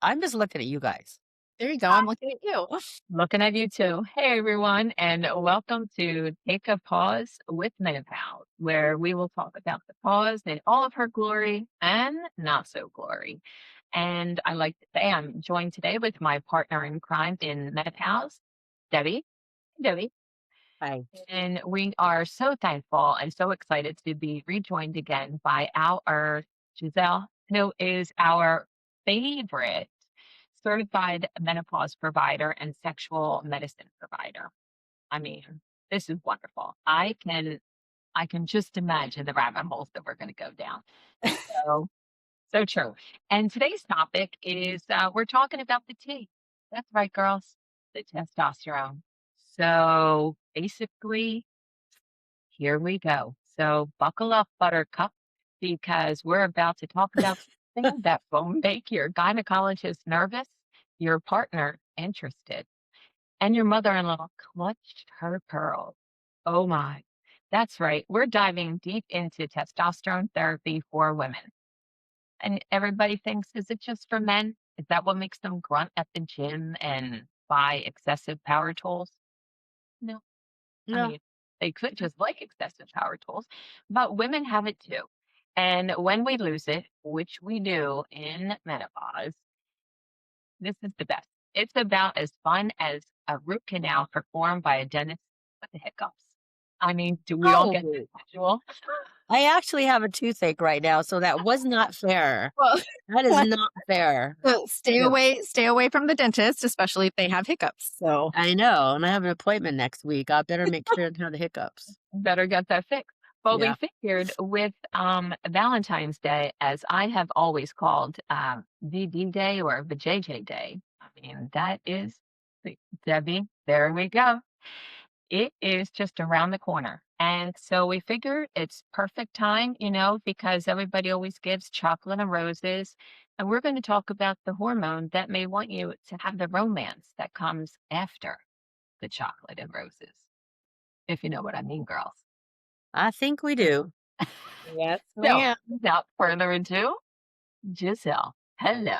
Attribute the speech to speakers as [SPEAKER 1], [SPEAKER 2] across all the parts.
[SPEAKER 1] I'm just looking at you guys.
[SPEAKER 2] There you go. I'm looking at you.
[SPEAKER 3] Looking at you too. Hey everyone, and welcome to Take a Pause with Menopause, where we will talk about the pause in all of her glory and not so glory. And I like to say I'm joined today with my partner in crime in Menopause, Debbie. Debbie.
[SPEAKER 1] Hi.
[SPEAKER 3] And we are so thankful and so excited to be rejoined again by our Giselle, who is our favorite certified menopause provider and sexual medicine provider. I mean, this is wonderful. I can just imagine the rabbit holes that we're going to go down. So so true. And today's topic is we're talking about the T. That's right, girls, the testosterone. So basically, here we go. So buckle up, Buttercup, because we're about to talk about something that will make your gynecologist nervous, your partner interested, and your mother in law clutched her pearls. Oh my. That's right. We're diving deep into testosterone therapy for women. And everybody thinks, is it just for men? Is that what makes them grunt at the gym and buy excessive power tools? No. I
[SPEAKER 1] No.
[SPEAKER 3] mean, they could just like excessive power tools, but women have it too. And when we lose it, which we do in menopause, this is the best. It's about as fun as a root canal performed by a dentist with the hiccups. I mean, do we all get
[SPEAKER 1] Oh,
[SPEAKER 3] that visual?
[SPEAKER 1] I actually have a toothache right now, so that was not fair.
[SPEAKER 2] Well,
[SPEAKER 1] That is not fair.
[SPEAKER 2] so stay away from the dentist, especially if they have hiccups. So
[SPEAKER 1] I know, and I have an appointment next week. I better make sure I don't have the hiccups.
[SPEAKER 3] Better get that fixed. Well, we
[SPEAKER 1] Yeah.
[SPEAKER 3] figured with Valentine's Day, as I have always called VD Day or VJJ Day. I mean, that is Debbie. There we go. It is just around the corner. And so we figured it's perfect time, because everybody always gives chocolate and roses. And we're going to talk about the hormone that may want you to have the romance that comes after the chocolate and roses, if you know what I mean, girls.
[SPEAKER 1] I think we do.
[SPEAKER 2] yes,
[SPEAKER 3] So,
[SPEAKER 2] ma'am.
[SPEAKER 3] without further ado, Giselle, hello.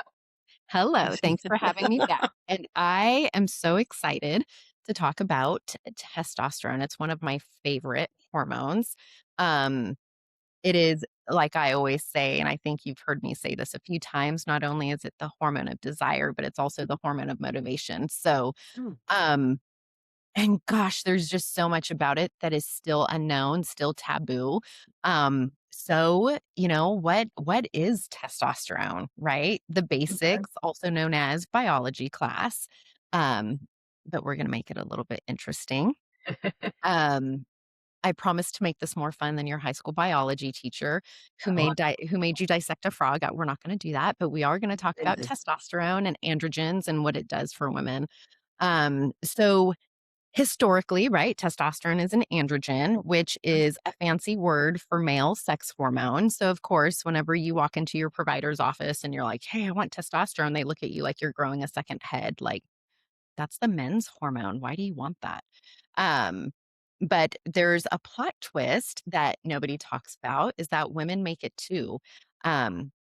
[SPEAKER 2] Hello. Thanks for having me back. And I am so excited to talk about testosterone. It's one of my favorite hormones. Um, it is like I always say, and I think you've heard me say this a few times, not only is it the hormone of desire, but it's also the hormone of motivation. So,
[SPEAKER 1] Mm.
[SPEAKER 2] um, and gosh, there's just so much about it that is still unknown, still taboo. What is testosterone, right? The
[SPEAKER 3] Okay.
[SPEAKER 2] basics, also known as biology class. Um, but we're gonna make it a little bit interesting. Um, I promise to make this more fun than your high school biology teacher
[SPEAKER 3] Oh,
[SPEAKER 2] who made you dissect a frog. We're not gonna do that, but we are gonna talk about
[SPEAKER 1] Goodness.
[SPEAKER 2] testosterone and androgens and what it does for women. So historically, right, testosterone is an androgen, which is a fancy word for male sex hormone. So, of course, whenever you walk into your provider's office and you're like, hey, I want testosterone, they look at you like you're growing a second head. Like, that's the men's hormone. Why do you want that? Um, but there's a plot twist that nobody talks about is that women make it too. Um,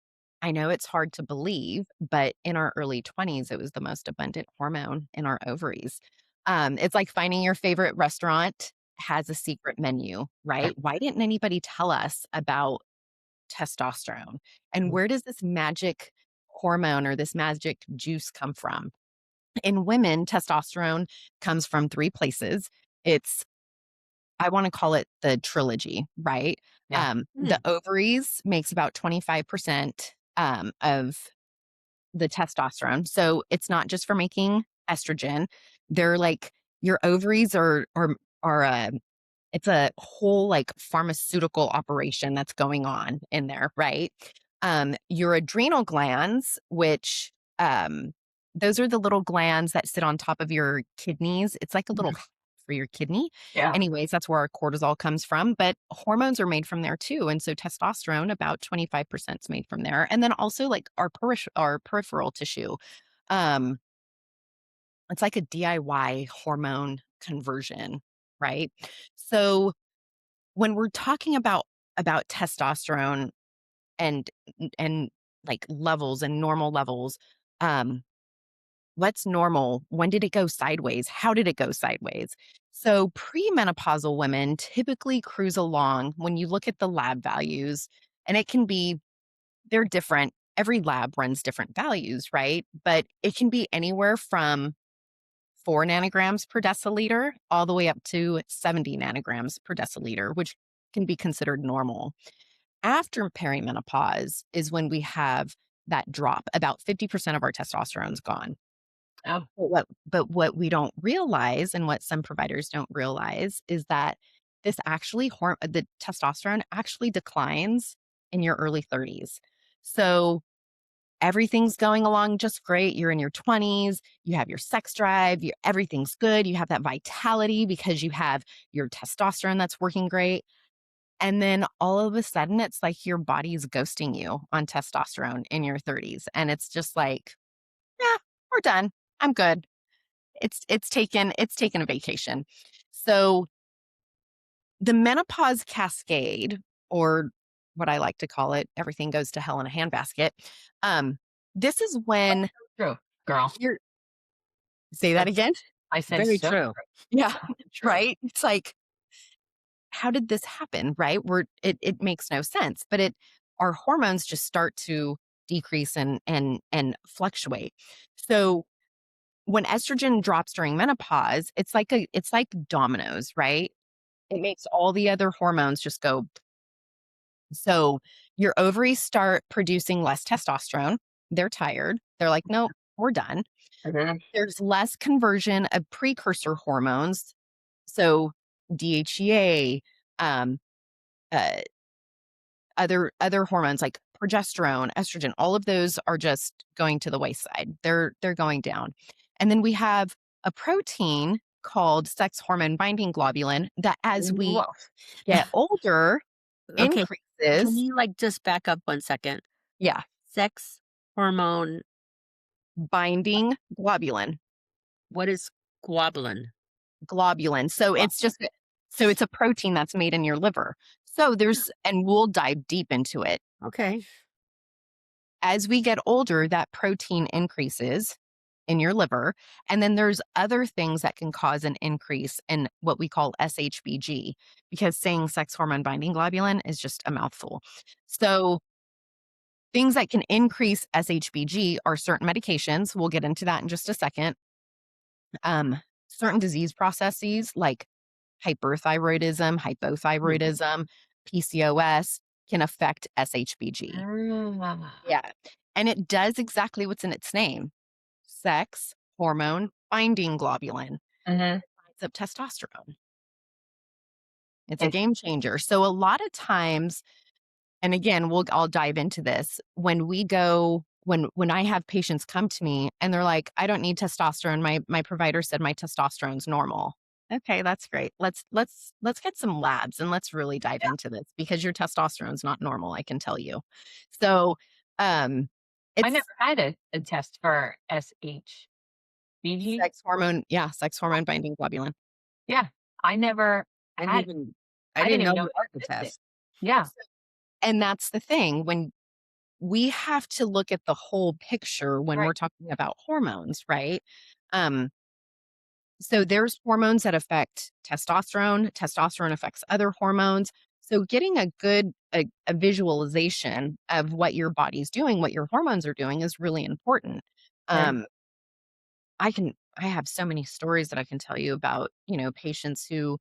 [SPEAKER 2] I know it's hard to believe, but in our early 20s, it was the most abundant hormone in our ovaries. It's like finding your favorite restaurant has a secret menu, right? Why didn't anybody tell us about testosterone? And where does this magic hormone or this magic juice come from? In women, testosterone comes from 3 places. It's I wanna call it the trilogy, right?
[SPEAKER 3] yeah.
[SPEAKER 2] The
[SPEAKER 1] Mm.
[SPEAKER 2] ovaries makes about 25%, of the testosterone, so it's not just for making estrogen. They're like your ovaries are it's a whole, like, pharmaceutical operation that's going on in there, right? Your adrenal glands, which, those are the little glands that sit on top of your kidneys. It's like a little
[SPEAKER 3] Mhm.
[SPEAKER 2] for your kidney.
[SPEAKER 3] Yeah.
[SPEAKER 2] Anyways, that's where our cortisol comes from, but hormones are made from there too, and so testosterone, about 25% is made from there, and then also, like, our peripheral tissue. Um, it's like a DIY hormone conversion, right? So when we're talking about testosterone and and like levels and normal levels, Um, what's normal? When did it go sideways? How did it go sideways? So premenopausal women typically cruise along when you look at the lab values, and it can be, they're different. Every lab runs different values, right? But it can be anywhere from 4 nanograms per deciliter all the way up to 70 nanograms per deciliter, which can be considered normal. After perimenopause is when we have that drop. About 50% of our testosterone's gone.
[SPEAKER 3] Oh,
[SPEAKER 2] But what we don't realize, and what some providers don't realize, is that this actually the testosterone actually declines in your early 30s. So everything's going along just great. You're in your 20s, you have your sex drive, everything's good. You have that vitality because you have your testosterone that's working great. And then all of a sudden, it's like your body's ghosting you on testosterone in your 30s. And it's just like, yeah, we're done. I'm good. It's taken a vacation. So the menopause cascade, or what I like to call it, everything goes to hell in a handbasket. Um, this is when
[SPEAKER 3] true, girl.
[SPEAKER 2] you're say that
[SPEAKER 3] That's
[SPEAKER 2] again?
[SPEAKER 3] I said
[SPEAKER 1] Very
[SPEAKER 3] so
[SPEAKER 1] true.
[SPEAKER 3] true.
[SPEAKER 2] Yeah,
[SPEAKER 3] So true.
[SPEAKER 2] right? It's like, how did this happen? Right? It makes no sense. But our hormones just start to decrease and fluctuate. So when estrogen drops during menopause, it's like dominoes, right? It makes all the other hormones just go. So your ovaries start producing less testosterone. They're tired. They're like, nope, we're done.
[SPEAKER 3] Mhm.
[SPEAKER 2] There's less conversion of precursor hormones. So DHEA, um, uh, other hormones like progesterone, estrogen, all of those are just going to the wayside. They're going down. And then we have a protein called sex hormone binding globulin that as we
[SPEAKER 1] Whoa.
[SPEAKER 2] get older
[SPEAKER 1] Okay. Can
[SPEAKER 2] increases.
[SPEAKER 1] you like just back up 1 second?
[SPEAKER 2] Yeah,
[SPEAKER 1] Sex hormone.
[SPEAKER 2] binding globulin.
[SPEAKER 1] What is globulin?
[SPEAKER 2] Globulin. So it's a protein that's made in your liver. So and we'll dive deep into it.
[SPEAKER 1] Okay.
[SPEAKER 2] As we get older, that protein increases in your liver. And then there's other things that can cause an increase in what we call SHBG, because saying sex hormone binding globulin is just a mouthful. So things that can increase SHBG are certain medications. We'll get into that in just a second. Certain disease processes like hyperthyroidism,
[SPEAKER 1] Hmm.
[SPEAKER 2] hypothyroidism, PCOS can affect SHBG.
[SPEAKER 3] Ah.
[SPEAKER 2] Yeah. And it does exactly what's in its name, sex hormone binding globulin.
[SPEAKER 3] Mhm.
[SPEAKER 2] Binds up testosterone. It's a
[SPEAKER 3] It's
[SPEAKER 2] game changer. So a lot of times, and again, I'll dive into this when we go when I have patients come to me and they're like, I don't need testosterone. My provider said my testosterone's normal. Okay, that's great. Let's get some labs and let's really dive into this because your testosterone's not normal, I can tell you. So um
[SPEAKER 3] I never
[SPEAKER 2] it's
[SPEAKER 3] had a test for SHBG.
[SPEAKER 2] sex hormone binding globulin.
[SPEAKER 3] Yeah, I never
[SPEAKER 1] I didn't
[SPEAKER 3] had
[SPEAKER 1] even I
[SPEAKER 3] I
[SPEAKER 1] didn't
[SPEAKER 3] didn't
[SPEAKER 1] know
[SPEAKER 3] even know
[SPEAKER 1] there was
[SPEAKER 3] it
[SPEAKER 1] a
[SPEAKER 3] existed.
[SPEAKER 1] test.
[SPEAKER 3] Yeah,
[SPEAKER 2] And that's the thing. When we have to look at the whole picture when
[SPEAKER 3] right.
[SPEAKER 2] we're talking about hormones, right? Um, so there's hormones that affect testosterone. Testosterone affects other hormones. So getting a visualization of what your body's doing, what your hormones are doing is really important.
[SPEAKER 3] Okay.
[SPEAKER 2] Um, I have so many stories that I can tell you about, patients who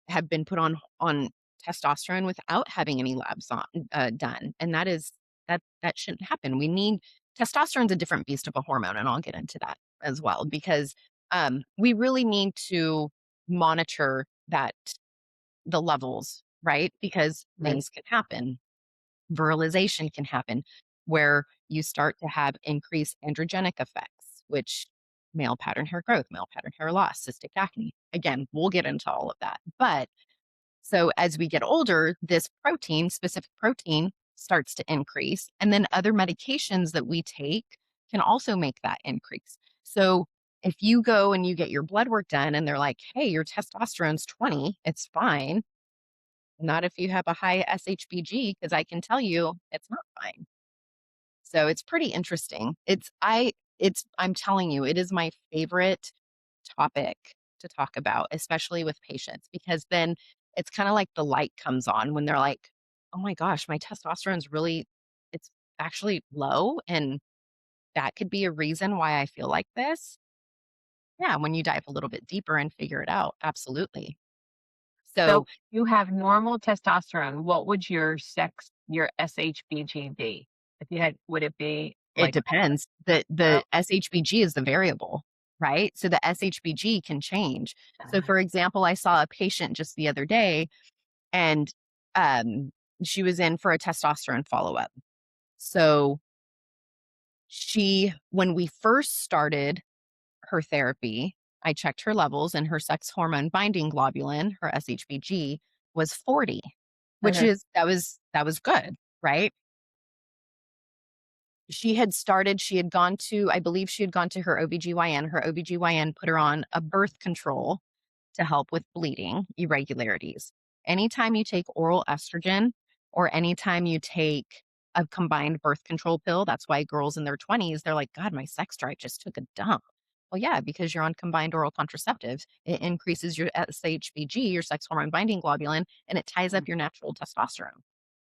[SPEAKER 2] have been put on testosterone without having any labs done, and that shouldn't happen. We need testosterone's a different beast of a hormone, and I'll get into that as well because we really need to monitor the levels, right? Because
[SPEAKER 1] Right.
[SPEAKER 2] things can happen. Virilization can happen where you start to have increased androgenic effects, which male pattern hair growth, male pattern hair loss, cystic acne. Again, we'll get into all of that, but so as we get older, this protein, specific protein, starts to increase. And then other medications that we take can also make that increase. So if you go and you get your blood work done and they're like, hey, your testosterone's 20, it's fine. Not if you have a high SHBG, because I can tell you it's not fine. So it's pretty interesting. I'm telling you, it is my favorite topic to talk about, especially with patients, because then it's kind of like the light comes on when they're like, "Oh my gosh, my testosterone's really it's actually low and that could be a reason why I feel like this." Yeah, when you dive a little bit deeper and figure it out, absolutely.
[SPEAKER 3] So
[SPEAKER 2] So
[SPEAKER 3] you have normal testosterone. What would your SHBG be? If you had, would it be
[SPEAKER 2] it
[SPEAKER 3] like,
[SPEAKER 2] depends.
[SPEAKER 3] oh,
[SPEAKER 2] The SHBG is the variable, right? So the SHBG can change. So for example, I saw a patient just the other day and um she was in for a testosterone follow-up. So she when we first started her therapy, I checked her levels and her sex hormone binding globulin, her SHBG, was 40, which
[SPEAKER 3] okay.
[SPEAKER 2] is that was good, right? She had gone to, I believe she had gone to her OBGYN. Her OBGYN put her on a birth control to help with bleeding irregularities. Anytime you take oral estrogen or anytime you take a combined birth control pill, that's why girls in their 20s, they're like, God, my sex drive just took a dump. Well, yeah, because you're on combined oral contraceptives. It increases your SHBG, your sex hormone binding globulin, and it ties up your natural testosterone.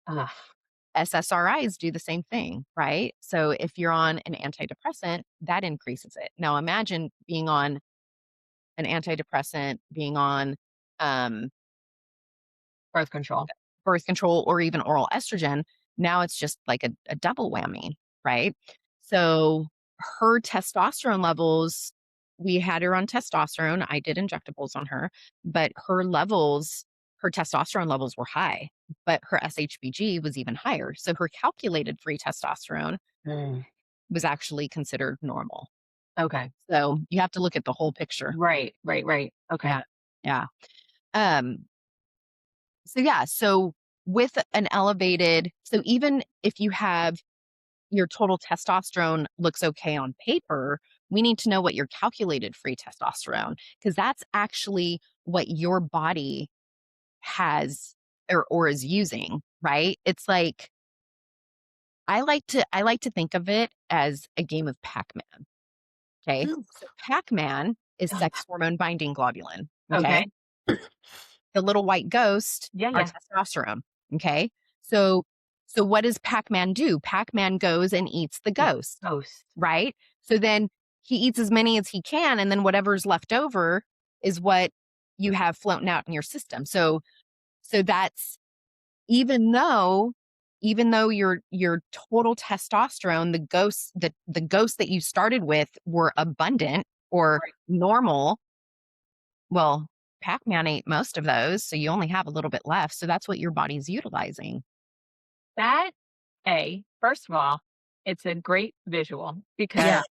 [SPEAKER 3] Ugh,
[SPEAKER 2] SSRIs do the same thing, right? So if you're on an antidepressant, that increases it. Now imagine being on an antidepressant, being on um,
[SPEAKER 3] birth control.
[SPEAKER 2] birth control or even oral estrogen. Now it's just like a double whammy, right? So her testosterone levels, we had her on testosterone. I did injectables on her, but her testosterone levels were high, but her SHBG was even higher. So her calculated free testosterone
[SPEAKER 3] Mm,
[SPEAKER 2] was actually considered normal.
[SPEAKER 3] okay.
[SPEAKER 2] So you have to look at the whole picture.
[SPEAKER 3] Right, right, right. Okay.
[SPEAKER 2] Yeah. Yeah. Um, so yeah, so with an elevated, so even if you have your total testosterone looks okay on paper, we need to know what your calculated free testosterone, because that's actually what your body has or is using, right? It's like I like to think of it as a game of Pac-Man. Okay.
[SPEAKER 1] Ooh.
[SPEAKER 2] So Pac-Man is sex hormone binding globulin. Okay.
[SPEAKER 3] Okay.
[SPEAKER 2] The little white ghost
[SPEAKER 3] Yeah,
[SPEAKER 2] are
[SPEAKER 3] yeah.
[SPEAKER 2] testosterone. Okay. So so what does Pac-Man do? Pac-Man goes and eats the
[SPEAKER 3] It's
[SPEAKER 2] ghost,
[SPEAKER 3] toast.
[SPEAKER 2] right? So then he eats as many as he can, and then whatever's left over is what you have floating out in your system. So that's even though your total testosterone, the ghosts that you started with were abundant or
[SPEAKER 3] Right.
[SPEAKER 2] normal, well, Pac-Man ate most of those, so you only have a little bit left, so that's what your body's utilizing.
[SPEAKER 3] That first of all, it's a great visual because
[SPEAKER 1] Yeah,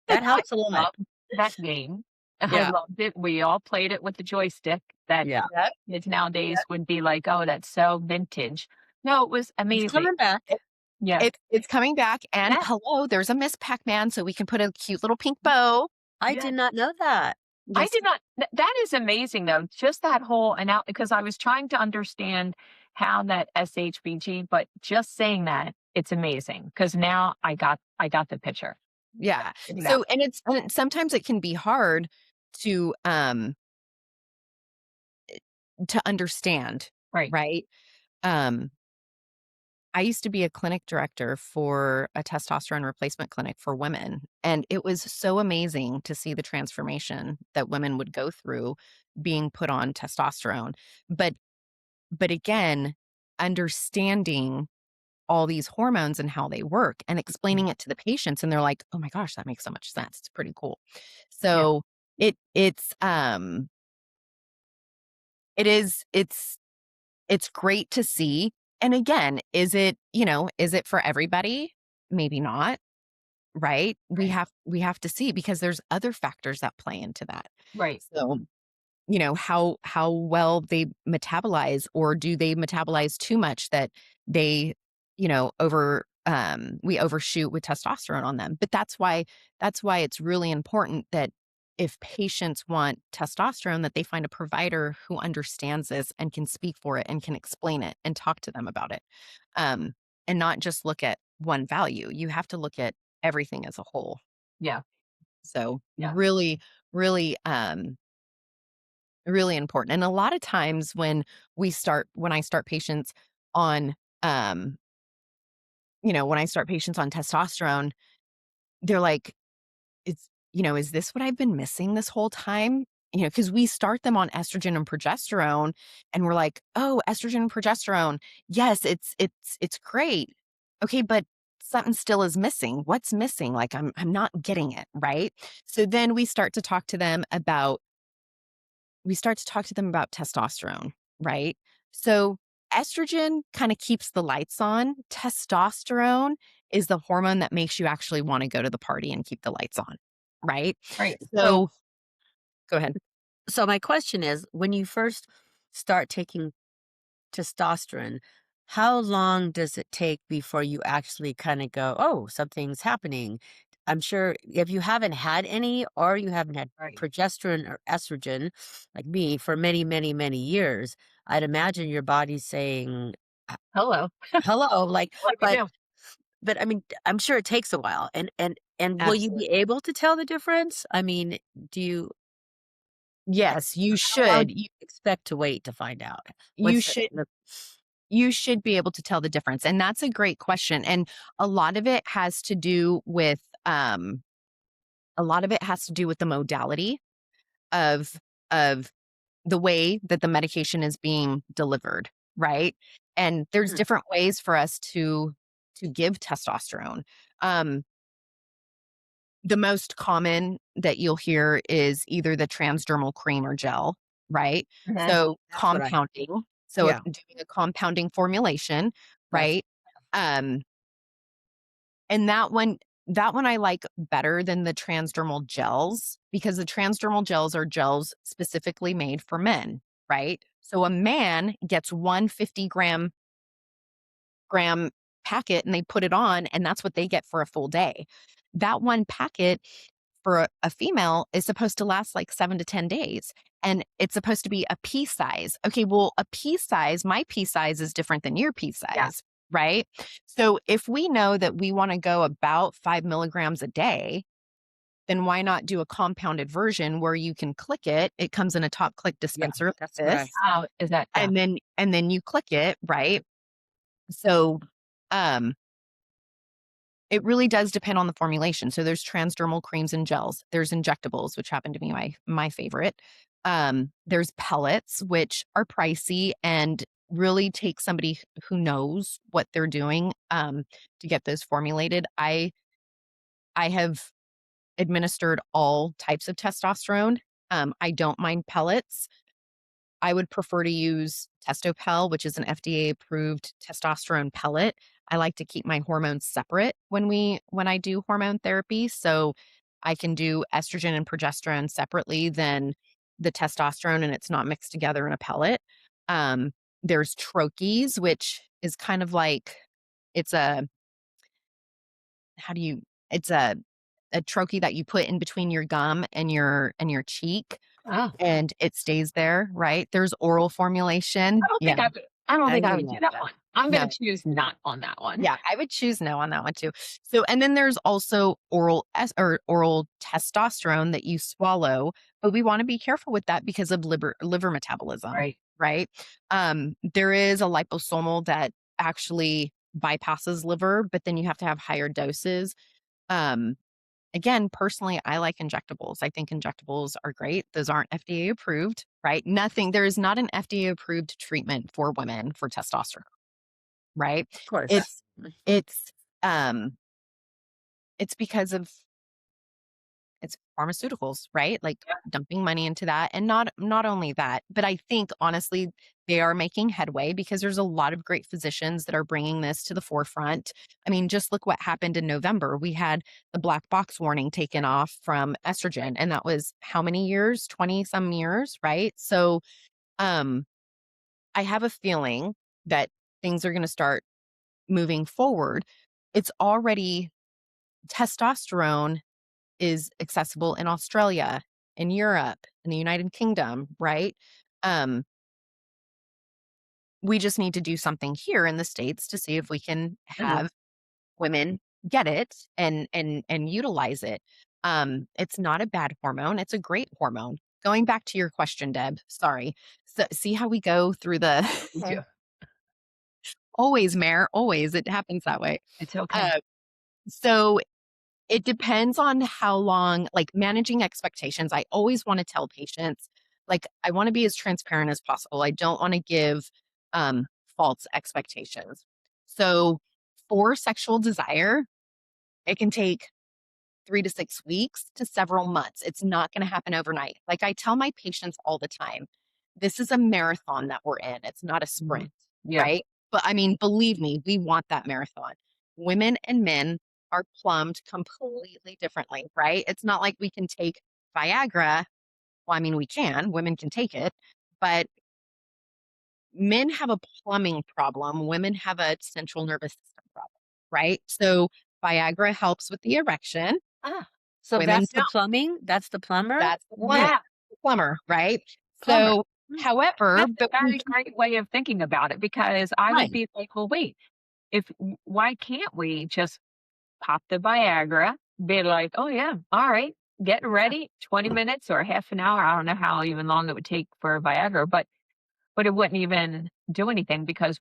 [SPEAKER 1] that
[SPEAKER 3] I
[SPEAKER 1] helps a lot.
[SPEAKER 3] love that game. I
[SPEAKER 1] Yeah,
[SPEAKER 3] loved it. We all played it with the joystick that
[SPEAKER 1] yeah.
[SPEAKER 2] Yep,
[SPEAKER 3] kids
[SPEAKER 2] yep.
[SPEAKER 3] nowadays would be like, "Oh, that's so vintage." No, it was
[SPEAKER 1] It's
[SPEAKER 3] amazing.
[SPEAKER 1] coming back.
[SPEAKER 2] It
[SPEAKER 3] Yeah.
[SPEAKER 2] it's coming back, and
[SPEAKER 3] Yeah.
[SPEAKER 2] hello, there's a Miss Pac-Man, so we can put a cute little pink bow.
[SPEAKER 1] I
[SPEAKER 3] Yeah.
[SPEAKER 1] did not know that.
[SPEAKER 3] I
[SPEAKER 2] Yes,
[SPEAKER 3] did not that is amazing though, just that whole and now because I was trying to understand how that SHBG, but just saying that, it's amazing because now I got the picture.
[SPEAKER 2] yeah.
[SPEAKER 3] Check it out.
[SPEAKER 2] So and sometimes it can be hard to, to understand,
[SPEAKER 3] Right.
[SPEAKER 2] right? Um I used to be a clinic director for a testosterone replacement clinic for women, and it was so amazing to see the transformation that women would go through being put on testosterone. But but again, understanding all these hormones and how they work and
[SPEAKER 3] Mhm.
[SPEAKER 2] explaining it to the patients and they're like, "Oh my gosh, that makes so much sense. It's pretty cool."
[SPEAKER 3] Yeah.
[SPEAKER 2] So it is it's great to see. And again, is it, is it for everybody? Maybe not, right?
[SPEAKER 3] Right.
[SPEAKER 2] We have to see because there's other factors that play into that.
[SPEAKER 3] Right.
[SPEAKER 2] So, how well they metabolize, or do they metabolize too much that they, we overshoot with testosterone on them. But that's why it's really important that if patients want testosterone, that they find a provider who understands this and can speak for it and can explain it and talk to them about it. Um, and not just look at one value. You have to look at everything as a whole.
[SPEAKER 3] Yeah.
[SPEAKER 2] So
[SPEAKER 3] Yeah.
[SPEAKER 2] really, really important. And a lot of times when I start patients on, um, when I start patients on testosterone, they're like, is this what I've been missing this whole time? Because we start them on estrogen and progesterone and we're like, oh, estrogen and progesterone. Yes, it's great. Okay, but something still is missing. What's missing? Like I'm not getting it, right? So then we start to talk to them about testosterone, right? So estrogen kind of keeps the lights on. Testosterone is the hormone that makes you actually want to go to the party and keep the lights on, right?
[SPEAKER 3] Right. So
[SPEAKER 2] So go ahead.
[SPEAKER 1] So my question is, when you first start taking testosterone, how long does it take before you actually kind of go, oh, something's happening? I'm sure if you haven't had any or you haven't had
[SPEAKER 3] right.
[SPEAKER 1] progesterone or estrogen, like me, for many, many, many years, I'd imagine your body's saying, "Uh,
[SPEAKER 3] Hello.
[SPEAKER 1] hello, like,
[SPEAKER 3] What do we
[SPEAKER 1] but
[SPEAKER 3] do?
[SPEAKER 1] I mean, I'm sure it takes a while. And will you be
[SPEAKER 2] Absolutely.
[SPEAKER 1] able to tell the difference? I mean, do you
[SPEAKER 2] Yes, you
[SPEAKER 1] how long
[SPEAKER 2] should.
[SPEAKER 1] do you expect to wait to find out?
[SPEAKER 2] You
[SPEAKER 1] What's
[SPEAKER 2] should
[SPEAKER 1] the
[SPEAKER 2] you should be able to tell the difference. And that's a great question. And a lot of it has to do with the modality of of the way that the medication is being delivered, right? And there's
[SPEAKER 1] Mm,
[SPEAKER 2] different ways for us to give testosterone. Um, the most common that you'll hear is either the transdermal cream or gel, right?
[SPEAKER 3] Mhm.
[SPEAKER 2] So
[SPEAKER 1] that's what I
[SPEAKER 2] compounding. So
[SPEAKER 1] yeah,
[SPEAKER 2] doing a compounding formulation,
[SPEAKER 1] that's
[SPEAKER 2] right? Um, and that one I like better than the transdermal gels because the transdermal gels are gels specifically made for men, right? So a man gets 150 gram packet and they put it on and that's what they get for a full day. That one packet for a female is supposed to last like 7 to 10 days and it's supposed to be a pea size. Okay, well, my pea size is different than your pea
[SPEAKER 3] Yeah.
[SPEAKER 2] size, right? So if we know that we want to go about 5 milligrams a day, then why not do a compounded version where you can click it? It comes in a top click
[SPEAKER 1] yeah,
[SPEAKER 2] dispenser like
[SPEAKER 1] that's what I
[SPEAKER 2] this,
[SPEAKER 3] How is that? Yeah.
[SPEAKER 2] and then you click it, right? So um it really does depend on the formulation. So there's transdermal creams and gels. There's injectables, which happen to be my favorite. There's pellets, which are pricey and really take somebody who knows what they're doing to get those formulated. I have administered all types of testosterone. I don't mind pellets. I would prefer to use Testopel, which is an FDA approved testosterone pellet. I like to keep my hormones separate when I do hormone therapy, so I can do estrogen and progesterone separately than the testosterone and it's not mixed together in a pellet. Um, there's troches, which is kind of like it's a how do you it's a troche that you put in between your gum and your cheek
[SPEAKER 3] Oh,
[SPEAKER 2] and it stays there, right? There's oral formulation. Yeah.
[SPEAKER 3] I don't
[SPEAKER 1] I
[SPEAKER 3] think I
[SPEAKER 1] would
[SPEAKER 3] would do
[SPEAKER 1] love
[SPEAKER 3] that
[SPEAKER 1] that.
[SPEAKER 3] one. I'm gonna
[SPEAKER 2] No.
[SPEAKER 3] choose not on that one.
[SPEAKER 2] Yeah, I would choose no on that one too. So, and then there's also oral testosterone that you swallow, but we want to be careful with that because of liver metabolism,
[SPEAKER 3] Right.
[SPEAKER 2] right? There is a liposomal that actually bypasses liver, but then you have to have higher doses. Um, Again, personally, I like injectables. I think injectables are great. Those aren't FDA approved, right? There is not an FDA approved treatment for women for testosterone, right?
[SPEAKER 1] Of course.
[SPEAKER 2] It's it's um it's because of it's pharmaceuticals, right? Like
[SPEAKER 3] Yeah.
[SPEAKER 2] dumping money into that. And not only that, but I think honestly they are making headway because there's a lot of great physicians that are bringing this to the forefront. I mean, just look what happened in November. We had the black box warning taken off from estrogen and that was how many years? 20 some years, right? So, um I have a feeling that things are going to start moving forward. It's already testosterone is accessible in Australia, in Europe, in the United Kingdom, right? Um, we just need to do something here in the States to see if we can
[SPEAKER 3] Mhm.
[SPEAKER 2] have women get it and utilize it. It's not a bad hormone. It's a great hormone. Going back to your question, Deb, sorry. So, see how we go through the
[SPEAKER 3] Yeah.
[SPEAKER 2] always, Mare, always. It happens that way.
[SPEAKER 3] It's okay.
[SPEAKER 2] Uh, so it depends on how long, like managing expectations. I always want to tell patients, like, I want to be as transparent as possible. I don't want to give um, false expectations. So for sexual desire, it can take 3 to 6 weeks to several months. It's not going to happen overnight. Like I tell my patients all the time, this is a marathon that we're in. It's not a
[SPEAKER 3] Mhm.
[SPEAKER 2] sprint,
[SPEAKER 3] Yeah.
[SPEAKER 2] right? But I mean, believe me, we want that marathon. Women and men are plumbed completely differently, right? It's not like we can take Viagra. Well, I mean, we can, women can take it, but men have a plumbing problem. Women have a central nervous system problem, right? So Viagra helps with the erection.
[SPEAKER 3] Ah,
[SPEAKER 1] So
[SPEAKER 2] Women
[SPEAKER 1] that's the plumbing? That's the plumber?
[SPEAKER 2] That's the plumber,
[SPEAKER 3] yeah.
[SPEAKER 2] the plumber, right?
[SPEAKER 1] Plumber.
[SPEAKER 2] So,
[SPEAKER 1] Mm,
[SPEAKER 2] however,
[SPEAKER 3] That's a
[SPEAKER 2] but we
[SPEAKER 3] very
[SPEAKER 2] can
[SPEAKER 3] great way of thinking about it because I would
[SPEAKER 2] right,
[SPEAKER 3] be like, well, wait, why can't we just pop the Viagra, be like, oh, yeah, all right, getting ready, 20 minutes or half an hour. I don't know how even long it would take for Viagra, but it wouldn't even do anything because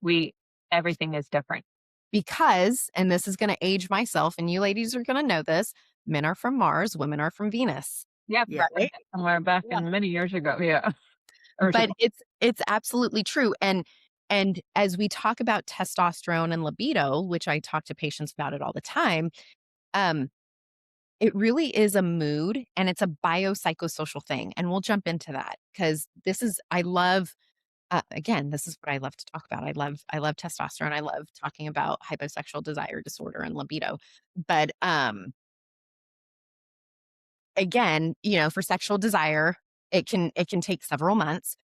[SPEAKER 3] everything is different.
[SPEAKER 2] because, and this is going to age myself, and you ladies are going to know this, men are from Mars, women are from Venus,
[SPEAKER 3] Yep.
[SPEAKER 1] yeah.
[SPEAKER 3] I read
[SPEAKER 2] right?
[SPEAKER 3] that somewhere back
[SPEAKER 2] Yeah.
[SPEAKER 3] in many years ago. Yeah. Or
[SPEAKER 2] But
[SPEAKER 3] so.
[SPEAKER 2] it's absolutely true. And as we talk about testosterone and libido, which I talk to patients about it all the time, um, it really is a mood and it's a biopsychosocial thing. And we'll jump into that because this is, I love again, this is what I love to talk about. I love testosterone. I love talking about hyposexual desire disorder and libido. But again, for sexual desire, it can take several months.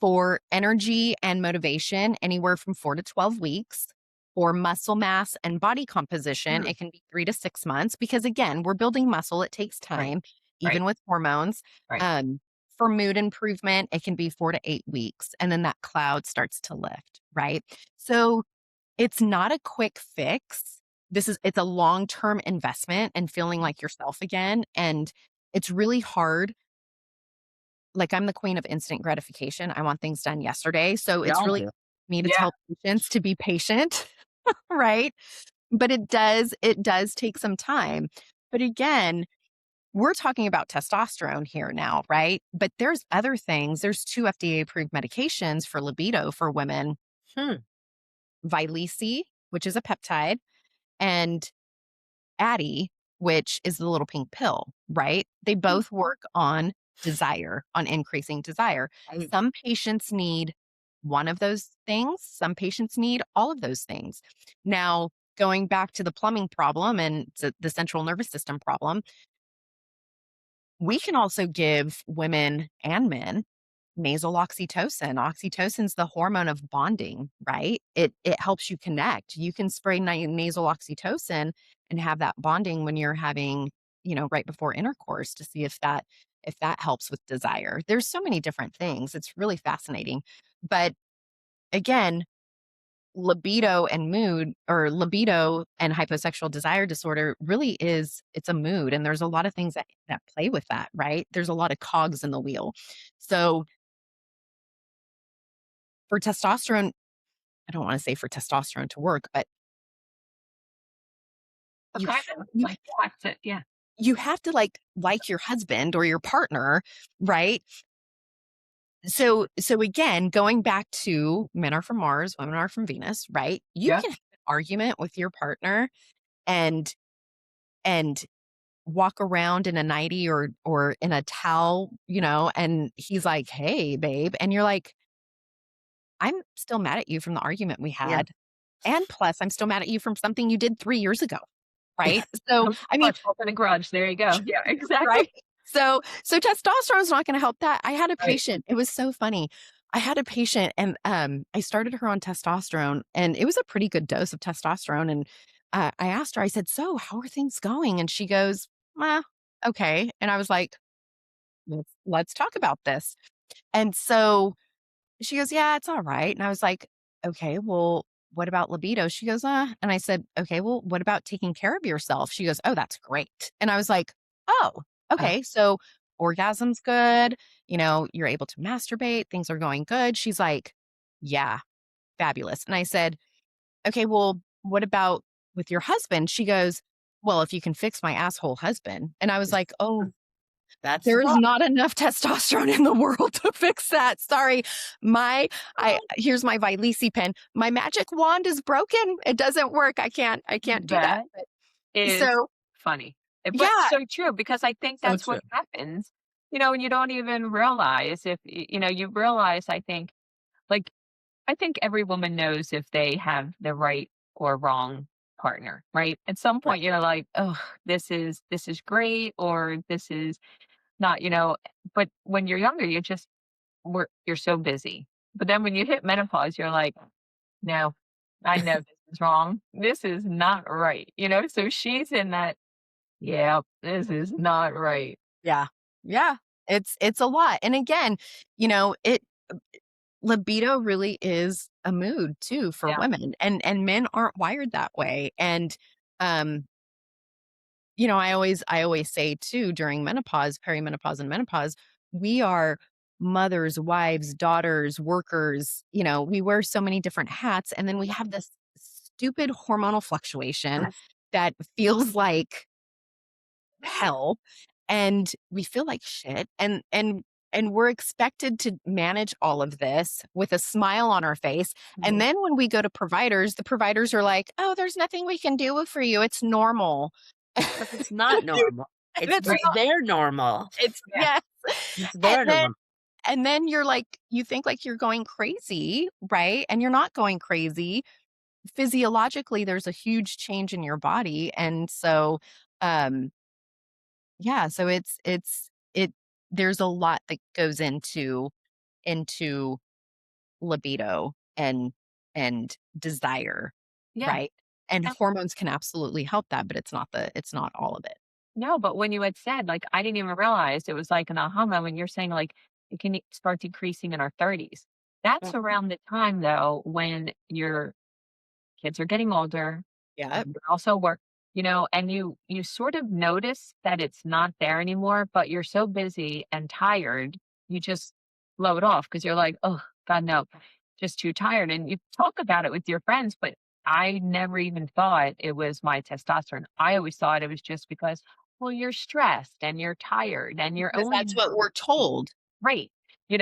[SPEAKER 2] For energy and motivation, anywhere from 4 to 12 weeks. For muscle mass and body composition,
[SPEAKER 3] Mm,
[SPEAKER 2] it can be 3 to 6 months because again, we're building muscle. It takes
[SPEAKER 3] right.
[SPEAKER 2] time,
[SPEAKER 3] Right.
[SPEAKER 2] even with hormones.
[SPEAKER 3] Right.
[SPEAKER 2] Um, for mood improvement, it can be 4 to 8 weeks, and then that cloud starts to lift, right? So it's not a quick fix. It's a long-term investment and feeling like yourself again. And it's really hard. Like I'm the queen of instant gratification. I want things done yesterday. So
[SPEAKER 1] We
[SPEAKER 2] it's
[SPEAKER 1] all
[SPEAKER 2] really
[SPEAKER 1] do.
[SPEAKER 2] me to
[SPEAKER 3] Yeah.
[SPEAKER 2] tell patients to be patient, right? But it does take some time. But again, we're talking about testosterone here now, right? But there's other things. There's 2 FDA approved medications for libido for women,
[SPEAKER 1] Hmm.
[SPEAKER 2] Vyleesi, which is a peptide, and Addyi, which is the little pink pill, right? They
[SPEAKER 1] Hmm.
[SPEAKER 2] both work on desire, on increasing desire.
[SPEAKER 1] I
[SPEAKER 2] Some patients need one of those things, some patients need all of those things. Now, going back to the plumbing problem and the central nervous system problem, we can also give women and men nasal oxytocin. Oxytocin's the hormone of bonding, right? It helps you connect. You can spray nasal oxytocin and have that bonding when you're having, right before intercourse to see if that helps with desire. There's so many different things. It's really fascinating. But again, libido and mood or libido and hyposexual desire disorder really is it's a mood and there's a lot of things that play with that, right? There's a lot of cogs in the wheel. So for testosterone, I don't want to say for testosterone to work, but you
[SPEAKER 3] Okay.
[SPEAKER 2] have you
[SPEAKER 3] Like, that's it. Yeah.
[SPEAKER 2] you have to like your husband or your partner, right? So again, going back to men are from Mars, women are from Venus, right? You
[SPEAKER 3] Yeah.
[SPEAKER 2] can have an argument with your partner and and walk around in a nightie or in a towel, and he's like, "Hey, babe," and you're like, "I'm still mad at you from the argument we
[SPEAKER 1] yeah.
[SPEAKER 2] had, and plus, I'm still mad at you from something you did 3 years ago." Right? So,
[SPEAKER 3] Don't
[SPEAKER 2] I mean,
[SPEAKER 3] much holding a grudge. There you go. Yeah.
[SPEAKER 2] right?
[SPEAKER 3] Exactly.
[SPEAKER 2] So testosterone is not gonna help that. I had a
[SPEAKER 3] Right.
[SPEAKER 2] patient, it was so funny. I had a patient and, I started her on testosterone, and it was a pretty good dose of testosterone, and, I asked her, I said, "So, how are things going?" And she goes, okay." And I was like, "Let's talk about this." And so she goes, "Yeah, it's alright." And I was like, "Okay, well, what about libido?" She goes, And I said, "Okay, well, what about taking care of yourself?" She goes, "Oh, that's great." And I was like, "Oh,
[SPEAKER 3] Uh,
[SPEAKER 2] okay. So orgasm's good, you're able to masturbate, things are going good." She's like, "Yeah, fabulous." And I said, "Okay, well, what about with your husband?" She goes, "Well, if you can fix my asshole husband." And I was like, "Oh,
[SPEAKER 1] That's the
[SPEAKER 2] there is
[SPEAKER 1] problem.
[SPEAKER 2] not enough testosterone in the world to fix that. Sorry. My I here's my Vyleesi pen. My magic wand is broken. It doesn't work. I can't do that."
[SPEAKER 3] that is
[SPEAKER 2] So,
[SPEAKER 3] funny, but
[SPEAKER 2] yeah,
[SPEAKER 3] so true because I think
[SPEAKER 1] So
[SPEAKER 3] that's
[SPEAKER 1] true.
[SPEAKER 3] what happens, and you don't even realize if you realize. I think, like, I think every woman knows if they have the right or wrong partner, right? At some
[SPEAKER 1] Right.
[SPEAKER 3] point, you're like, oh, this is great, or this is not. But when you're younger, you're so busy. But then when you hit menopause, you're like, no, I know this is wrong. This is not right. So she's in that, yeah, this is not right.
[SPEAKER 2] yeah, yeah. It's a lot. And again, it libido really is a mood too for
[SPEAKER 3] Yeah.
[SPEAKER 2] women, and men aren't wired that way. And um I always say too, during menopause, perimenopause, and menopause, we are mothers, wives, daughters, workers. We wear so many different hats, and then we have this stupid hormonal fluctuation that feels like hell, and we feel like shit, and we're expected to manage all of this with a smile on our face. And
[SPEAKER 3] Mhm.
[SPEAKER 2] then when we go to providers, the providers are like, "Oh, there's nothing we can do for you. It's normal."
[SPEAKER 1] But it's not normal.
[SPEAKER 2] And
[SPEAKER 1] It's
[SPEAKER 2] it's
[SPEAKER 3] Right.
[SPEAKER 1] just
[SPEAKER 2] not.
[SPEAKER 1] their normal.
[SPEAKER 2] It's
[SPEAKER 3] Yeah.
[SPEAKER 2] yes.
[SPEAKER 1] It's
[SPEAKER 2] And
[SPEAKER 1] their
[SPEAKER 2] then
[SPEAKER 1] normal.
[SPEAKER 2] you're like, you think like you're going crazy, right? And you're not going crazy. Physiologically, there's a huge change in your body. And so um yeah, so it there's a lot that goes into libido and desire,
[SPEAKER 3] Yeah.
[SPEAKER 2] right? And hormones can absolutely help that, but it's not all of it.
[SPEAKER 3] No, but when you had said, like, I didn't even realize it was like an aha moment. You're saying, like, it can start decreasing in our 30s. That's
[SPEAKER 2] Mhm.
[SPEAKER 3] around the time, though, when your kids are getting older,
[SPEAKER 2] Yeah.
[SPEAKER 3] you also work, and you sort of notice that it's not there anymore, but you're so busy and tired, you just blow it off because you're like, oh, God, no, just too tired. And you talk about it with your friends, but I never even thought it was my testosterone. I always thought it was just because, well, you're stressed and you're tired and you're
[SPEAKER 2] Because that's
[SPEAKER 3] always
[SPEAKER 2] what we're told.
[SPEAKER 3] right.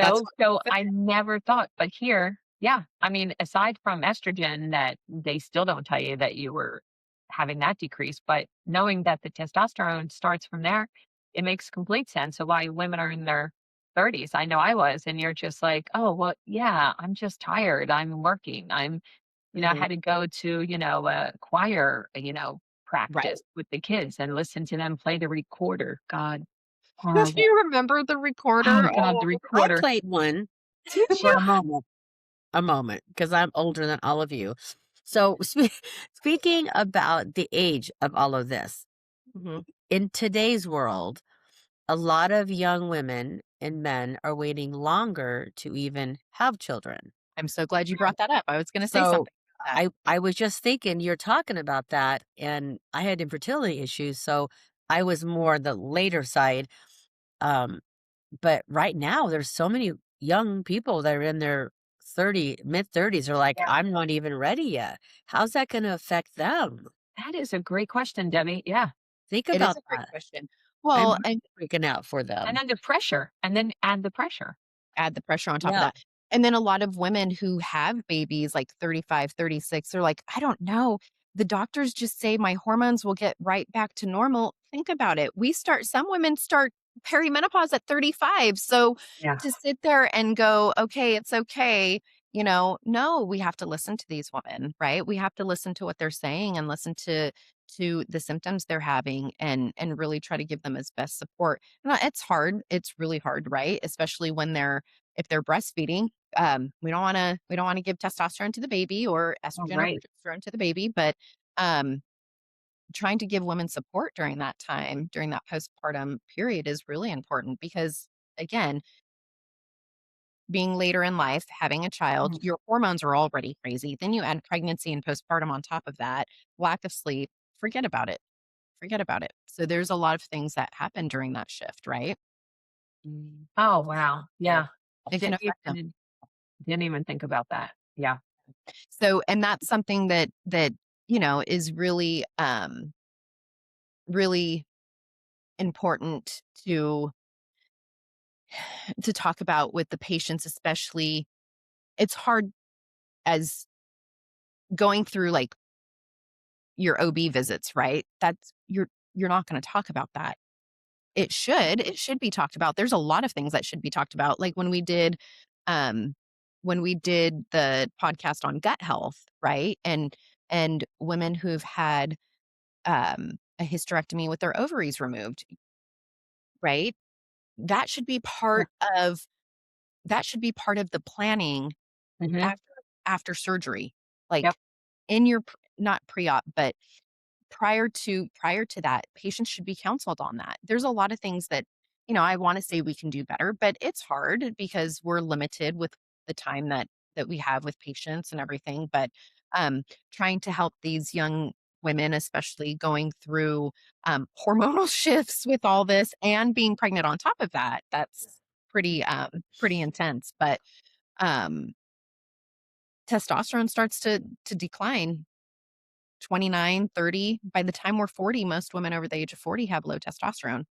[SPEAKER 2] That's what
[SPEAKER 3] So
[SPEAKER 2] we're
[SPEAKER 3] I
[SPEAKER 2] fed.
[SPEAKER 3] never thought, but here, yeah, I mean, aside from estrogen, that they still don't tell you that you were having that decrease, but knowing that the testosterone starts from there, it makes complete sense of why women are in their 30s. I know I was, and you're just like, oh, well, yeah, I'm just tired. I'm working. I
[SPEAKER 2] Mhm.
[SPEAKER 3] had to go to a choir,
[SPEAKER 2] Right.
[SPEAKER 3] practice with the kids and listen to them play the recorder. God,
[SPEAKER 2] Do
[SPEAKER 3] horrible.
[SPEAKER 2] you remember the
[SPEAKER 3] Oh,
[SPEAKER 2] recorder?
[SPEAKER 3] God, the
[SPEAKER 2] Oh,
[SPEAKER 1] I
[SPEAKER 3] recorder.
[SPEAKER 1] played one
[SPEAKER 2] did
[SPEAKER 1] for
[SPEAKER 2] you?
[SPEAKER 1] a moment, because I'm older than all of you. So, speaking about the age of all of this,
[SPEAKER 2] Mhm.
[SPEAKER 1] in today's world, a lot of young women and men are waiting longer to even have children.
[SPEAKER 2] I'm so glad you brought that up. I was gonna say
[SPEAKER 1] So
[SPEAKER 2] something about that.
[SPEAKER 1] I was just thinking you're talking about that, and I had infertility issues, so I was more the later side. Um, but right now, there's so many young people that are in their mid 30s are like,
[SPEAKER 3] Yeah.
[SPEAKER 1] I'm not even ready yet. How's that going to affect them?
[SPEAKER 3] That is a great question, Debbie. Yeah.
[SPEAKER 1] Think
[SPEAKER 2] It is
[SPEAKER 1] about
[SPEAKER 2] a great
[SPEAKER 1] that.
[SPEAKER 2] question.
[SPEAKER 1] I'm
[SPEAKER 2] Well,
[SPEAKER 1] really
[SPEAKER 2] and
[SPEAKER 1] freaking out for
[SPEAKER 3] And
[SPEAKER 1] them.
[SPEAKER 3] then the pressure, and then add the pressure.
[SPEAKER 2] add the pressure on top of
[SPEAKER 1] Yeah.
[SPEAKER 2] that. And then a lot of women who have babies like 35, 36, they're like, "I don't know. The doctors just say my hormones will get right back to normal." Think about it. Some women start perimenopause at 35. So
[SPEAKER 3] Yeah.
[SPEAKER 2] to sit there and go, "Okay, it's okay." No, we have to listen to these women, right? We have to listen to what they're saying and listen to the symptoms they're having, and really try to give them as best support. No, it's hard. It's really hard, right? Especially when if they're breastfeeding. We don't want to give testosterone to the baby or
[SPEAKER 3] Oh,
[SPEAKER 2] estrogen or
[SPEAKER 3] right.
[SPEAKER 2] progesterone to the baby, but um, trying to give women support during that time, during that postpartum period, is really important because, again, being later in life, having a child,
[SPEAKER 3] Mhm.
[SPEAKER 2] your hormones are already crazy. Then you add pregnancy and postpartum on top of that, lack of sleep. Forget about it. forget about it. So there's a lot of things that happen during that shift, right?
[SPEAKER 3] Oh, wow. Yeah.
[SPEAKER 2] It can
[SPEAKER 3] Didn't
[SPEAKER 2] affect them.
[SPEAKER 3] didn't even think about that. Yeah.
[SPEAKER 2] So, and that's something that is really really important to talk about with the patients, especially. It's hard as going through like your OB visits, right? That's you're not going to talk about that. It should be talked about. There's a lot of things that should be talked about. Like um when we did the podcast on gut health, right? And women who've had a hysterectomy with their ovaries removed, right? That should be
[SPEAKER 3] Yeah.
[SPEAKER 2] part of that should be part of the planning
[SPEAKER 3] Mhm.
[SPEAKER 2] after surgery. Like
[SPEAKER 3] Yep.
[SPEAKER 2] in your not pre-op, but prior to that, patients should be counseled on that. There's a lot of things that, I want to say we can do better, but it's hard because we're limited with the time that we have with patients and everything. But um, trying to help these young women, especially going through hormonal shifts with all this and being pregnant on top of that, that's pretty intense. But um, testosterone starts to decline 29, 30. By the time we're 40, most women over the age of 40 have low testosterone.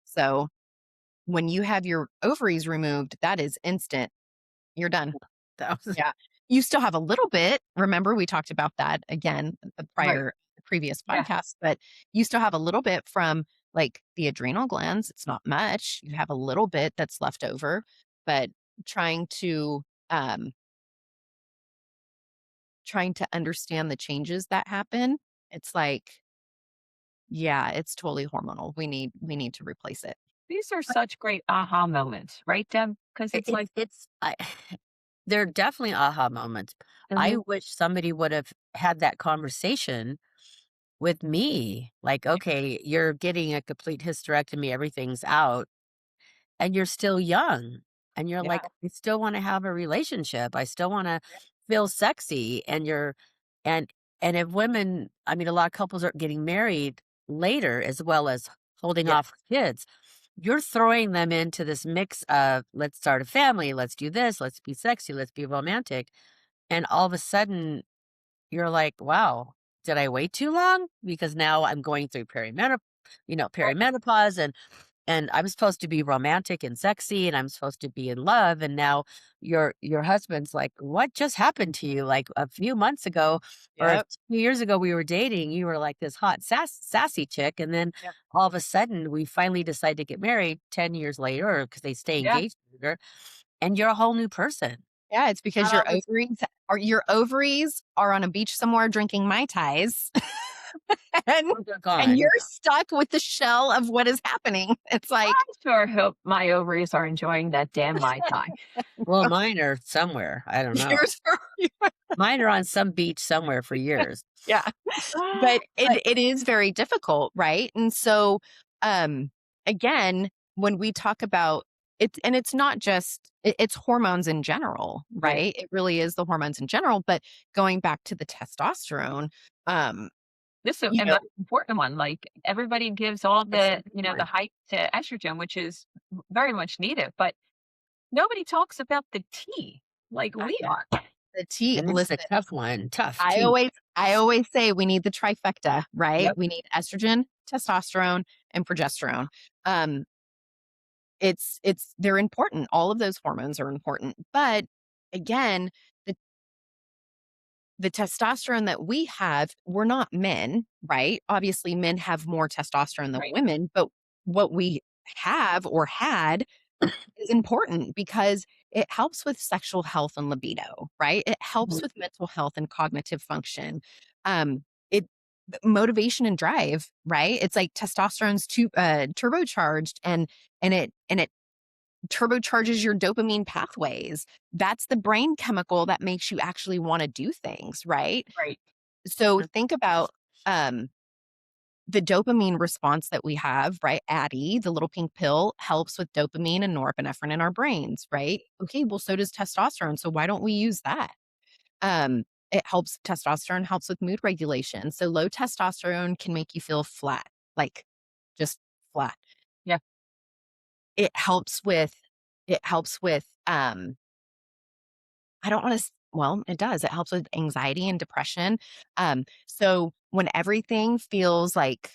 [SPEAKER 2] So when you have your ovaries removed, that is instant. You're done.
[SPEAKER 1] That was
[SPEAKER 2] Yeah. You still have a little bit. Remember, we talked about that again,
[SPEAKER 3] Right.
[SPEAKER 2] the previous
[SPEAKER 3] Yeah.
[SPEAKER 2] podcast, but you still have a little bit from like the adrenal glands. It's not much. You have a little bit that's left over, but trying to, um, trying to understand the changes that happen, it's like, yeah, it's totally hormonal. We need to replace it.
[SPEAKER 3] These are such great aha moments, right, Deb? Because
[SPEAKER 1] it
[SPEAKER 3] it's like,
[SPEAKER 1] it's I there are definitely aha moments. I
[SPEAKER 3] mhm,
[SPEAKER 1] wish somebody would have had that conversation with me, like, "Okay, you're getting a complete hysterectomy, everything's out, and you're still young." And you're
[SPEAKER 3] yeah,
[SPEAKER 1] like, "I still wanna have a relationship, I still wanna feel sexy," and you're and and if women I mean, a lot of couples are getting married later as well as holding
[SPEAKER 2] Yeah.
[SPEAKER 1] off kids. You're throwing them into this mix of, "Let's start a family, let's do this, let's be sexy, let's be romantic," and all of a sudden, you're like, "Wow, did I wait too long?" Because now I'm going through perimenopause, and I'm supposed to be romantic and sexy, and I'm supposed to be in love, and now your husband's like, "What just happened to you? Like, a few months ago or a
[SPEAKER 2] Yep.
[SPEAKER 1] few years ago, we were dating, you were like this hot sassy chick, and then
[SPEAKER 2] Yep.
[SPEAKER 1] all of a sudden, we finally decide to get married 10 years later because they stay
[SPEAKER 3] yeah,
[SPEAKER 1] engaged longer, and you're a whole new person."
[SPEAKER 2] Yeah, it's because
[SPEAKER 1] Not all this
[SPEAKER 2] your ovaries are on a beach somewhere drinking Mai Tais, and
[SPEAKER 1] they're
[SPEAKER 2] and
[SPEAKER 1] gone.
[SPEAKER 2] you're stuck with the shell of what is happening. It's
[SPEAKER 3] I
[SPEAKER 2] like,
[SPEAKER 3] sure hope my ovaries are enjoying that damn Mai Tai.
[SPEAKER 1] Well, mine are somewhere, I don't know.
[SPEAKER 2] yours are
[SPEAKER 1] Mine are on some beach somewhere for years.
[SPEAKER 2] yeah. But
[SPEAKER 1] But
[SPEAKER 2] it is very difficult, right? And so, um, again, when we talk about it, and it's not just it's hormones in general,
[SPEAKER 3] Right.
[SPEAKER 2] right? It really is the hormones in general. But going back to the testosterone, um,
[SPEAKER 3] This is
[SPEAKER 2] you
[SPEAKER 3] and
[SPEAKER 2] know,
[SPEAKER 3] that's an important one, like, everybody gives all
[SPEAKER 1] it's a
[SPEAKER 3] the,
[SPEAKER 1] big
[SPEAKER 3] the
[SPEAKER 1] one.
[SPEAKER 3] hype to estrogen, which is very much needed, but nobody talks about the tea like we are.
[SPEAKER 2] the T.
[SPEAKER 1] And it's a
[SPEAKER 2] Listen,
[SPEAKER 1] tough one, tough
[SPEAKER 2] I
[SPEAKER 1] tea.
[SPEAKER 2] always I always say we need the trifecta, right?
[SPEAKER 3] Yep.
[SPEAKER 2] We need estrogen, testosterone, and progesterone. Um, it's they're important. All of those hormones are important. But again, the the testosterone that we have, we're not men, right? Obviously, men have more testosterone than
[SPEAKER 3] Right.
[SPEAKER 2] women, but what we have or had is important because it helps with sexual health and libido, right? It helps
[SPEAKER 3] Mhm.
[SPEAKER 2] with mental health and cognitive function. It motivation and drive, right? It's like testosterone's turbocharged, and it turbocharges your dopamine pathways. That's the brain chemical that makes you actually want to do things, right?
[SPEAKER 3] Right.
[SPEAKER 2] So think about um the dopamine response that we have, right? Addie, the little pink pill, helps with dopamine and norepinephrine in our brains, right? Okay, well, so does testosterone. So why don't we use that? It helps, testosterone helps with mood regulation. So low testosterone can make you feel flat, like just flat.
[SPEAKER 3] Yeah.
[SPEAKER 2] It helps with I don't want to well, it does. It helps with anxiety and depression. So when everything feels like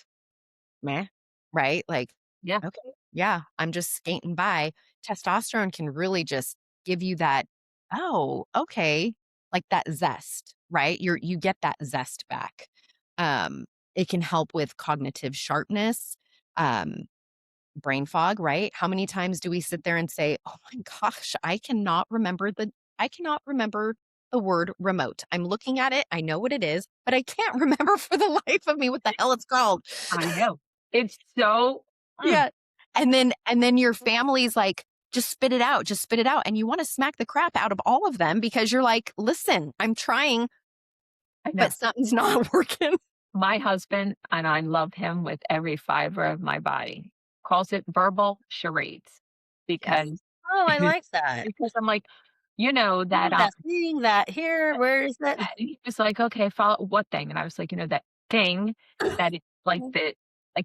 [SPEAKER 2] meh, right? Like,
[SPEAKER 3] Yeah.
[SPEAKER 2] okay, yeah, I'm just skating by. Testosterone can really just give you that, oh, okay, like that zest, right? You get that zest back. Um, it can help with cognitive sharpness, um, brain fog, right? How many times do we sit there and say, "Oh my gosh, I cannot remember the word remote. I'm looking at it, I know what it is, but I can't remember for the life of me what the hell it's called."
[SPEAKER 3] I know. It's so
[SPEAKER 2] Yeah. And then your family's like, just spit it out. And you want to smack the crap out of all of them because you're like, listen, I'm trying,
[SPEAKER 3] I know.
[SPEAKER 2] but something's not working.
[SPEAKER 3] My husband, and I love him with every fiber of my body, calls it verbal charades
[SPEAKER 2] Yes.
[SPEAKER 3] because
[SPEAKER 1] Oh, I like that.
[SPEAKER 3] because I'm like, you know
[SPEAKER 1] Oh,
[SPEAKER 3] that
[SPEAKER 1] that thing, that here, where is that?
[SPEAKER 3] he was like, "Okay, follow what thing?" And I was like, "You know, that thing that is like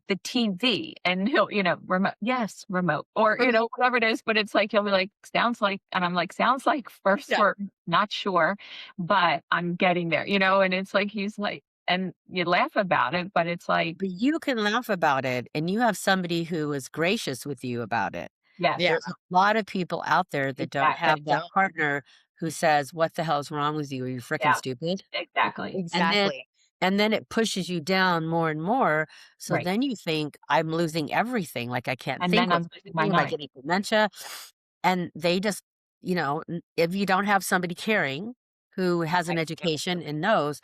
[SPEAKER 3] the TV." And he'll, "Remote." "Yes, remote." Or, whatever it is, but it's like he'll be like, "Sounds like," and I'm like, "Sounds like first
[SPEAKER 2] Yeah.
[SPEAKER 3] word, not sure, but I'm getting there," and it's like he's like and you laugh about it, but it's like,
[SPEAKER 1] But you can laugh about it, and you have somebody who is gracious with you about it.
[SPEAKER 3] yes,
[SPEAKER 2] Yeah.
[SPEAKER 1] There's a lot of people out there that don't
[SPEAKER 3] exact that
[SPEAKER 1] have that
[SPEAKER 3] don't
[SPEAKER 1] partner who says, "What the hell's wrong with you? Are you fricking
[SPEAKER 3] yeah,
[SPEAKER 1] stupid?"
[SPEAKER 3] exactly,
[SPEAKER 1] And then
[SPEAKER 2] Exactly.
[SPEAKER 1] and then it pushes you down more and more, so
[SPEAKER 3] right,
[SPEAKER 1] then you think, "I'm losing everything, like, I can't
[SPEAKER 3] and
[SPEAKER 1] think
[SPEAKER 3] then
[SPEAKER 1] what's
[SPEAKER 3] I'm losing my
[SPEAKER 1] happening, am I
[SPEAKER 3] mind.
[SPEAKER 1] getting dementia?" And they just if you don't have somebody caring who has an
[SPEAKER 3] I can't
[SPEAKER 1] education and knows,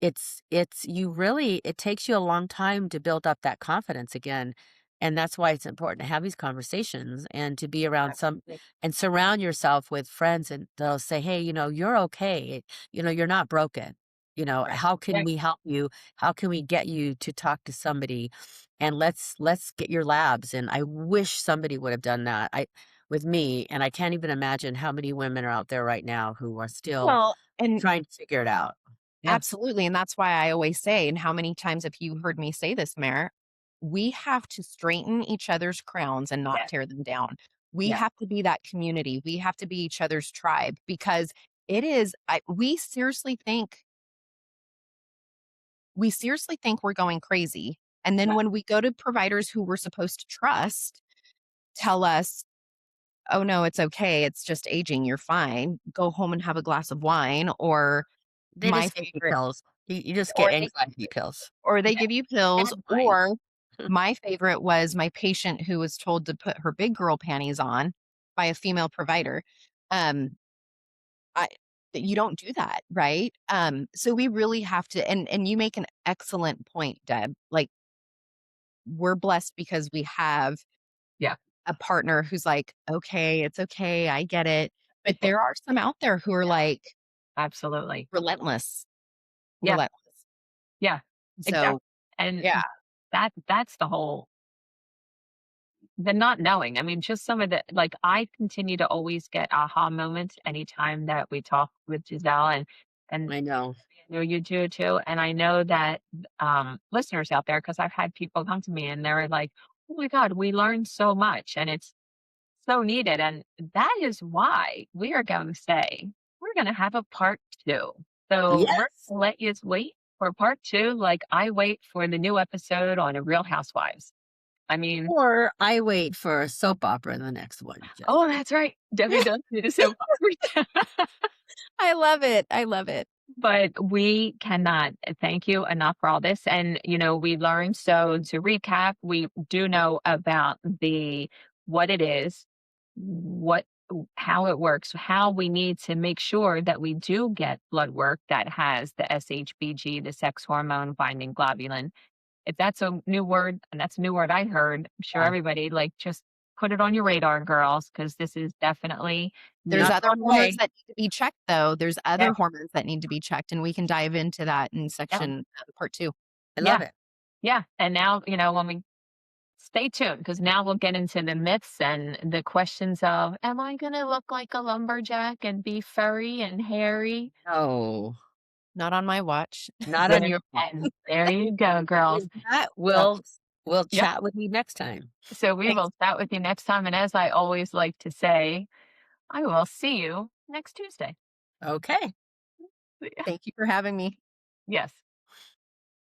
[SPEAKER 1] it's you really it takes you a long time to build up that confidence again, and that's why it's important to have these conversations and to be around some
[SPEAKER 3] absolutely,
[SPEAKER 1] and surround yourself with friends, and they'll say, "Hey, you're okay. You're not broken.
[SPEAKER 3] right,
[SPEAKER 1] How can
[SPEAKER 3] yeah,
[SPEAKER 1] we help you? How can we get you to talk to somebody? And let's get your labs." And I wish somebody would have done that. I with me, and I can't even imagine how many women are out there right now who are still
[SPEAKER 2] Well, and
[SPEAKER 1] trying to figure it out. Yeah.
[SPEAKER 2] absolutely. And that's why I always say, and how many times have you heard me say this, Mayor? We have to straighten each other's crowns and not
[SPEAKER 3] yes,
[SPEAKER 2] tear them down. We
[SPEAKER 3] yeah,
[SPEAKER 2] have to be that community. We have to be each other's tribe because we seriously think we're going crazy. And then
[SPEAKER 3] yeah,
[SPEAKER 2] when we go to providers who we're supposed to trust, tell us, oh no, it's okay. It's just aging. You're fine. Go home and have a glass of wine.
[SPEAKER 1] They
[SPEAKER 2] My
[SPEAKER 1] just give you
[SPEAKER 2] favorite,
[SPEAKER 1] pills. You just get
[SPEAKER 2] or they
[SPEAKER 1] anxiety pills.
[SPEAKER 2] or they
[SPEAKER 3] yeah,
[SPEAKER 2] give you pills,
[SPEAKER 3] advice,
[SPEAKER 2] or my favorite was my patient who was told to put her big girl panties on by a female provider. Um, I you don't do that, right? So we really have to, and you make an excellent point, Deb. Like, we're blessed because we have
[SPEAKER 3] yeah,
[SPEAKER 2] a partner who's like, "Okay, it's okay, I get it." But there are some out there who are like
[SPEAKER 3] absolutely,
[SPEAKER 2] relentless,
[SPEAKER 3] yeah.
[SPEAKER 2] relentless.
[SPEAKER 3] Yeah,
[SPEAKER 2] So,
[SPEAKER 3] exactly, and
[SPEAKER 2] yeah,
[SPEAKER 3] that's the not knowing. I mean, just some of the like, I continue to always get aha moments anytime that we talk with Giselle, and
[SPEAKER 1] I know.
[SPEAKER 3] I know you do too, and I know that, listeners out there, because 'cause I've had people come to me and they're like, "Oh my god, we learned so much," and it's so needed, and that is why we are going to say we're going to have a part 2. So we're
[SPEAKER 1] Yes.
[SPEAKER 3] gonna let you wait for part 2, like I wait for the new episode on a Real Housewives. I mean,
[SPEAKER 1] Or I wait for a soap opera in the next one. Just
[SPEAKER 3] oh, that's right. Debbie does do the soap opera.
[SPEAKER 2] I love it. I love it.
[SPEAKER 3] But we cannot thank you enough for all this. And, we learned. So to recap, we do know about what it is, what, how it works, how we need to make sure that we do get blood work that has the SHBG, the sex hormone binding globulin. If that's a new word, and that's a new word I heard, I'm sure
[SPEAKER 1] yeah.
[SPEAKER 3] everybody like just put it on your radar, girls, because this is definitely
[SPEAKER 2] There's
[SPEAKER 3] not
[SPEAKER 2] other
[SPEAKER 3] going
[SPEAKER 2] hormones
[SPEAKER 3] away.
[SPEAKER 2] that need to be checked, though. There's
[SPEAKER 3] Yeah,
[SPEAKER 2] other hormones that need to be checked, and we can dive into that in
[SPEAKER 3] yeah,
[SPEAKER 2] part 2.
[SPEAKER 1] I love
[SPEAKER 3] yeah.
[SPEAKER 1] it.
[SPEAKER 3] Yeah, and now, when we stay tuned, because now we'll get into the myths and the questions of, am I gonna look like a lumberjack and be furry and hairy?
[SPEAKER 1] No,
[SPEAKER 2] Not on my watch.
[SPEAKER 1] not on
[SPEAKER 3] There
[SPEAKER 1] your
[SPEAKER 3] and there you go, girls.
[SPEAKER 1] and that
[SPEAKER 3] So
[SPEAKER 1] will We'll
[SPEAKER 3] Yep.
[SPEAKER 1] chat with you next time.
[SPEAKER 3] So we
[SPEAKER 1] Thanks.
[SPEAKER 3] will chat with you next time. And as I always like to say, I will see you next Tuesday.
[SPEAKER 1] Okay.
[SPEAKER 2] Thank you for having me.
[SPEAKER 3] Yes.